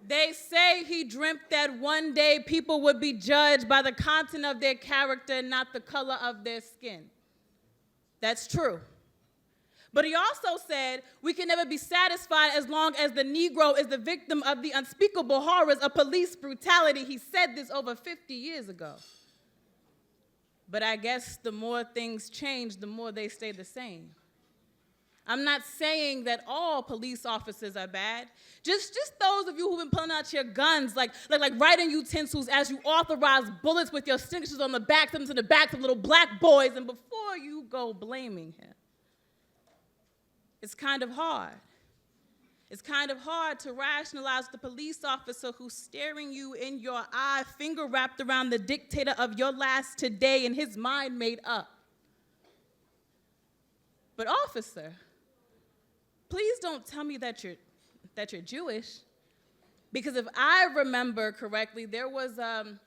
They say he dreamt that one day people would be judged by the content of their character, not the color of their skin. That's true. But he also said we can never be satisfied as long as the Negro is the victim of the unspeakable horrors of police brutality. He said this over 50 years ago. But I guess the more things change, the more they stay the same. I'm not saying that all police officers are bad. Just those of you who've been pulling out your guns, like writing utensils as you authorize bullets with your signatures on the backs of little black boys, and before you go blaming him. It's kind of hard. It's kind of hard to rationalize the police officer who's staring you in your eye, finger wrapped around the dictator of your last today and his mind made up. But officer, please don't tell me that you're Jewish, because if I remember correctly, there was a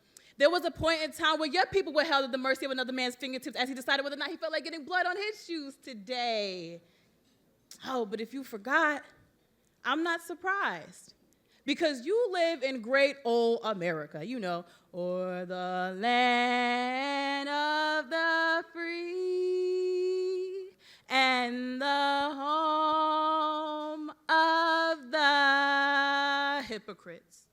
point in time where your people were held at the mercy of another man's fingertips as he decided whether or not he felt like getting blood on his shoes today. Oh, but if you forgot, I'm not surprised, because you live in great old America, you know, or the land of the free and the home of the hypocrites.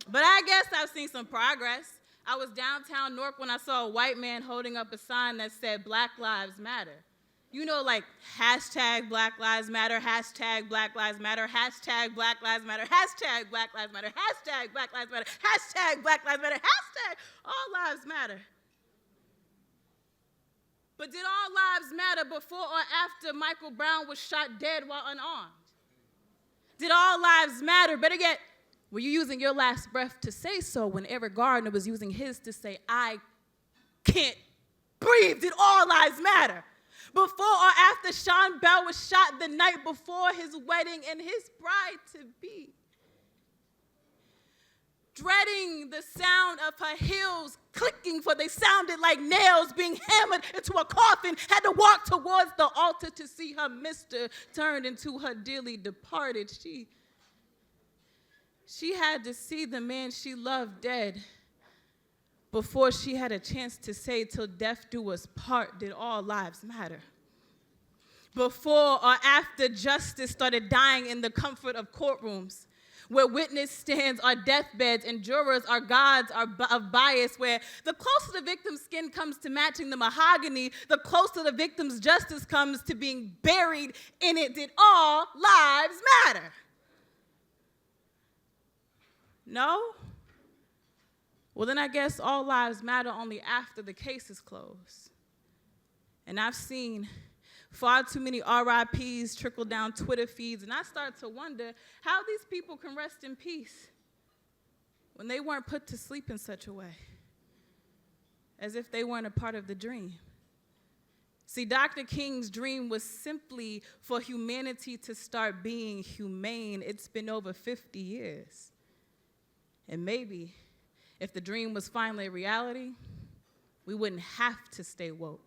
But I guess I've seen some progress. I was downtown Newark when I saw a white man holding up a sign that said Black Lives Matter. You know, like hashtag Black Lives Matter, hashtag Black Lives Matter, hashtag Black Lives Matter, hashtag Black Lives Matter, hashtag Black Lives Matter, hashtag Black Lives Matter, hashtag all lives matter. But did all lives matter before or after Michael Brown was shot dead while unarmed? Did all lives matter? Better yet, were you using your last breath to say so when Eric Gardner was using his to say, I can't breathe? Did all lives matter? Before or after Sean Bell was shot the night before his wedding and his bride-to-be? Dreading the sound of her heels clicking, for they sounded like nails being hammered into a coffin, had to walk towards the altar to see her mister turned into her dearly departed. She had to see the man she loved dead before she had a chance to say, till death do us part, did all lives matter? Before or after justice started dying in the comfort of courtrooms, where witness stands are deathbeds and jurors are gods of bias, where the closer the victim's skin comes to matching the mahogany, the closer the victim's justice comes to being buried in it, did all lives matter? No? Well, then I guess all lives matter only after the case is closed. And I've seen far too many RIPs trickle down Twitter feeds, and I start to wonder how these people can rest in peace when they weren't put to sleep in such a way, as if they weren't a part of the dream. See, Dr. King's dream was simply for humanity to start being humane. It's been over 50 years. And maybe if the dream was finally a reality, we wouldn't have to stay woke.